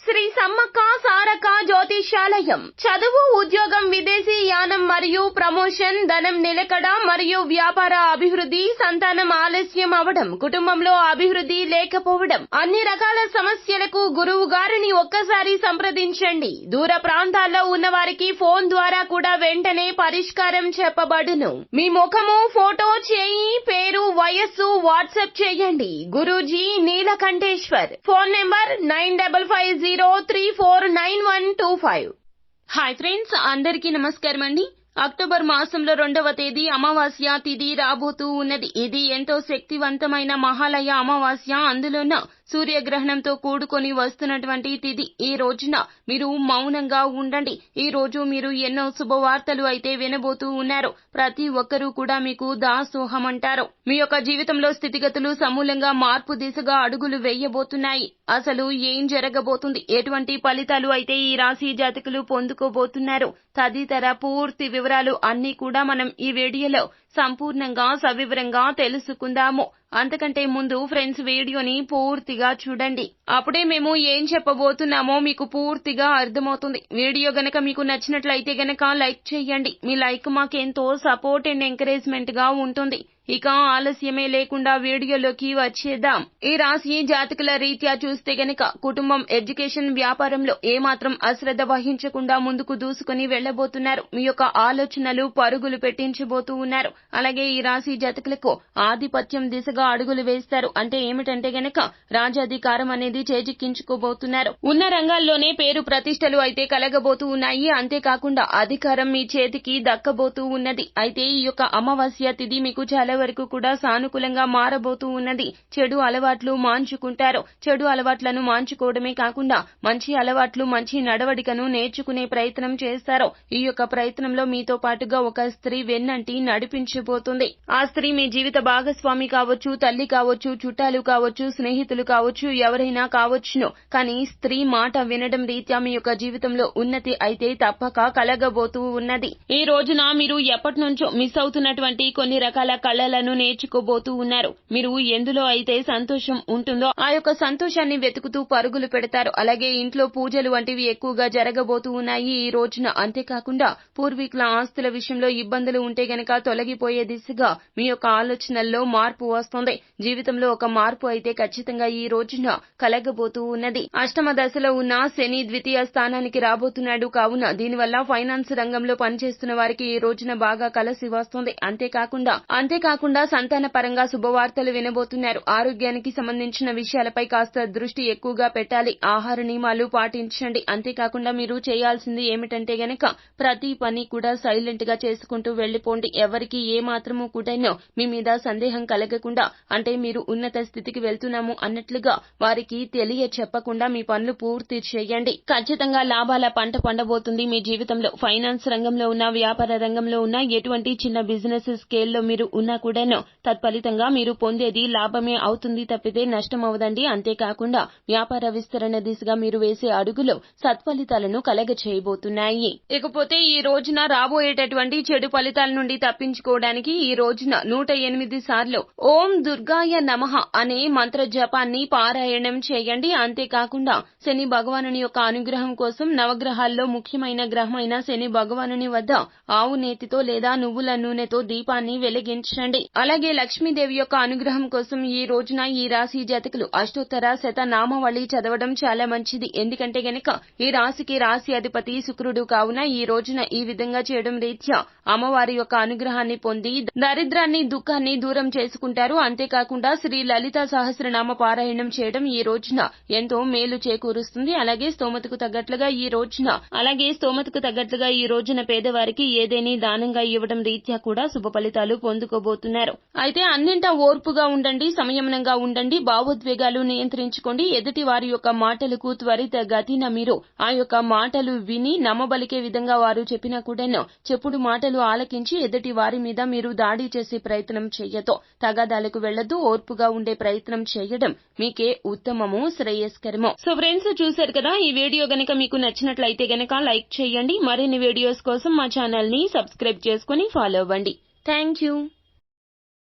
శ్రీ సమ్మక్క సారక్క జ్యోతిష్యాలయం. చదువు, ఉద్యోగం, విదేశీ యానం మరియు ప్రమోషన్, ధనం నిలకడ మరియు వ్యాపార అభివృద్ధి, సంతానం ఆలస్యం అవడం, కుటుంబంలో అభివృద్ధి లేకపోవడం, అన్ని రకాల సమస్యలకు గురువు గారిని ఒక్కసారి సంప్రదించండి. దూర ప్రాంతాల్లో ఉన్న వారికి ఫోన్ ద్వారా కూడా వెంటనే పరిష్కారం చెప్పబడును. మీ ముఖము, ఫోటో, చేయి, పేరు, వయస్సు వాట్సాప్ చేయండి. Guruji Neelakanteshwar. Phone number 9550349125. Hi friends, అందరికీ నమస్కారం అండి. అక్టోబర్ మాసంలో 2వ తేదీ అమావాస్య తిథి రాబోతూ ఉన్నది. ఇది ఎంతో శక్తివంతమైన మహాలయ అమావాస్య. అందులోన సూర్యగ్రహణంతో కూడుకొని వస్తున్నటువంటి తిథి. ఈ రోజున మీరు మౌనంగా ఉండండి. ఈ రోజు మీరు ఎన్నో శుభవార్తలు అయితే వినబోతూ ఉన్నారు. ప్రతి ఒక్కరూ కూడా మీకు దాసోహం అంటారు. మీ యొక్క జీవితంలో స్థితిగతులు సమూలంగా మార్పు దిశగా అడుగులు వేయబోతున్నాయి. అసలు ఏం జరగబోతుంది, ఎటువంటి ఫలితాలు అయితే ఈ రాశి జాతకులు పొందుకోబోతున్నారు, తదితర పూర్తి వివరాలు అన్ని కూడా మనం ఈ వీడియోలో సంపూర్ణంగా సవివరంగా తెలుసుకుందాము. అంతకంటే ముందు ఫ్రెండ్స్, వీడియోని పూర్తిగా చూడండి. అప్పుడే మేము ఏం చెప్పబోతున్నామో మీకు పూర్తిగా అర్థమవుతుంది. వీడియో గనక మీకు నచ్చినట్లయితే గనక లైక్ చేయండి. మీ లైక్ మాకెంతో సపోర్ట్ అండ్ ఎంకరేజ్మెంట్ గా ఉంటుంది. ఇక ఆలస్యమే లేకుండా వీడియోలోకి వచ్చేద్దాం. ఈ రాశి జాతకుల రీత్యా చూస్తే గనక కుటుంబం, ఎడ్యుకేషన్, వ్యాపారంలో ఏమాత్రం అశ్రద్ధ వహించకుండా ముందుకు దూసుకుని వెళ్లబోతున్నారు. మీ యొక్క ఆలోచనలు పరుగులు పెట్టించబోతూ ఉన్నారు. అలాగే ఈ రాశి జాతకులకు ఆధిపత్యం దిశగా అడుగులు వేస్తారు. అంటే ఏమిటంటే గనక రాజ్యాధికారం అనేది చేజిక్కించుకోబోతున్నారు. ఉన్న రంగాల్లోనే పేరు ప్రతిష్టలు అయితే కలగబోతూ ఉన్నాయి. అంతేకాకుండా అధికారం మీ చేతికి దక్కబోతూ ఉన్నది. అయితే ఈ యొక్క అమావాస్య తిథి మీకు చాలా వరకు కూడా సానుకూలంగా మారబోతూ ఉన్నది. చెడు అలవాట్లు మాంచుకుంటారు. చెడు అలవాట్లను మాంచుకోవడమే కాకుండా మంచి అలవాట్లు, మంచి నడవడికను నేర్చుకునే ప్రయత్నం చేస్తారు. ఈ యొక్క ప్రయత్నంలో మీతో పాటుగా ఒక స్త్రీ వెన్నంటి నడిపించబోతుంది. ఆ స్త్రీ మీ జీవిత భాగస్వామి కావచ్చు, తల్లి కావచ్చు, చుట్టాలు కావచ్చు, స్నేహితులు కావచ్చు, ఎవరైనా కావచ్చును. కానీ స్త్రీ మాట వినడం రీత్యా మీ యొక్క జీవితంలో ఉన్నతి అయితే తప్పక కలగబోతూ ఉన్నది. ఈ రోజున మీరు ఎప్పటి నుంచో మిస్ అవుతున్నటువంటి కొన్ని రకాల కళలను నేర్చుకోబోతూ ఉన్నారు. మీరు ఎందులో అయితే సంతోషం ఉంటుందో ఆ యొక్క సంతోషాన్ని వెతుకుతూ పరుగులు పెడతారు. అలాగే ఇంట్లో పూజలు వంటివి ఎక్కువగా జరగబోతూ ఉన్నాయి ఈ రోజున. అంతేకాకుండా పూర్వీకుల ఆస్తుల విషయంలో ఇబ్బందులు ఉంటే గనక తొలగిపోయే దిశగా మీ యొక్క ఆలోచనల్లో మార్పు వస్తుంది. జీవితంలో ఒక మార్పు అయితే ఖచ్చితంగా ఈ రోజున కలగబోతూ ఉన్నది. అష్టమ దశలో ఉన్న శని ద్వితీయ స్థానానికి రాబోతున్నాడు. కావున దీనివల్ల ఫైనాన్స్ రంగంలో పనిచేస్తున్న వారికి ఈ రోజున బాగా కలిసి వస్తుంది. అంతేకాకుండా సంతాన పరంగా శుభవార్తలు వినబోతున్నారు. ఆరోగ్యానికి సంబంధించిన విషయాలపై కాస్త దృష్టి ఎక్కువగా పెట్టాలి. ఆహార నియమాలు పాటించండి. అంతేకాకుండా మీరు చేయాల్సింది ఏమిటంటే గనక ప్రతి పని కూడా సైలెంట్ గా చేసుకుంటూ వెళ్లిపోండి. ఎవరికి ఏ మాత్రము కూడా మీ మీద సందేహం కలగకుండా, అంటే మీరు ఉన్నత స్థితికి వెళ్తున్నాము అన్నట్లుగా వారికి తెలియ చెప్పకుండా మీ పనులు పూర్తి చేయండి. ఖచ్చితంగా లాభాల పంట పండబోతుంది మీ జీవితంలో. ఫైనాన్స్ రంగంలో ఉన్న, వ్యాపార రంగంలో ఉన్న, ఎటువంటి చిన్న బిజినెస్ స్కేల్లో మీరు ఉన్నా కూడాను తత్ఫలితంగా మీరు పొందేది లాభమే అవుతుంది తప్పితే నష్టం అవదండి. అంతేకాకుండా వ్యాపార విస్తరణ దిశగా మీరు వేసే అడుగులు సత్ఫలితాలను కలగ చేయబోతున్నాయి. ఇకపోతే ఈ రోజున రాబోయేటటువంటి చెడు ఫలితాల నుండి తప్పించుకోవడానికి ఈ రోజున 108 సార్లు ఓం దుర్గాయ నమః అనే మంత్ర జపాన్ని పారాయణం చేయండి. అంతేకాకుండా శని భగవానుని యొక్క అనుగ్రహం కోసం నవగ్రహాల్లో ముఖ్యమైన గ్రహమైన శని భగవానుని వద్ద ఆవు నేతితో లేదా నువ్వుల నూనెతో దీపాన్ని వెలిగించండి. అలాగే లక్ష్మీదేవి యొక్క అనుగ్రహం కోసం ఈ రోజున ఈ రాశి జాతకులు అష్టోత్తర శతనామావళి చదవడం చాలా మంచిది. ఎందుకంటే గనక ఈ రాశికి రాశి అధిపతి శుక్రుడు. కావున ఈ రోజున ఈ విధంగా చేయడం రీత్యా అమ్మవారి యొక్క అనుగ్రహాన్ని పొంది దరిద్రాన్ని, దుఃఖాన్ని దూరం చేసుకుంటారు. అంతేకాకుండా శ్రీ లలితా సహస్రనామ పారాయణం చేయడం ఈ రోజున ఎంతో మేలు చేకూరుస్తుంది. అలాగే స్తోమతకు తగ్గట్లుగా ఈ రోజున పేదవారికి ఏదేని దానంగా ఇవ్వడం రీత్యా కూడా శుభ ఫలితాలు పొందుకోబోతున్నారు. అయితే అన్నింటా ఓర్పుగా ఉండండి, సంయమనంగా ఉండండి, భావోద్వేగాలు నియంత్రించుకోండి. ఎదుటి వారి యొక్క మాటలకు త్వరిత గతిన మీరు ఆ యొక్క మాటలు విని నమ్మబలికే విధంగా వారు చెప్పినా కూడాను చెప్పుడు మాటలు ఆలకించి ఎదుటి వారి మీద మీరు దాడి చేసే ప్రయత్నం చేయొద్దు. తగాదాలకు వెళ్లొద్దు. ఓర్పుగా ఉండే ప్రయత్నం చేయడం మీకే ఉత్తమము, శ్రేయస్కరము. సో ఫ్రెండ్స్, చూశారు కదా, ఈ వీడియో గనక మీకు నచ్చినట్లయితే గనక లైక్ చేయండి. మరిన్ని వీడియోస్ కోసం మా ఛానల్ ని సబ్స్క్రైబ్ చేసుకుని ఫాలో అవ్వండి. Thank you.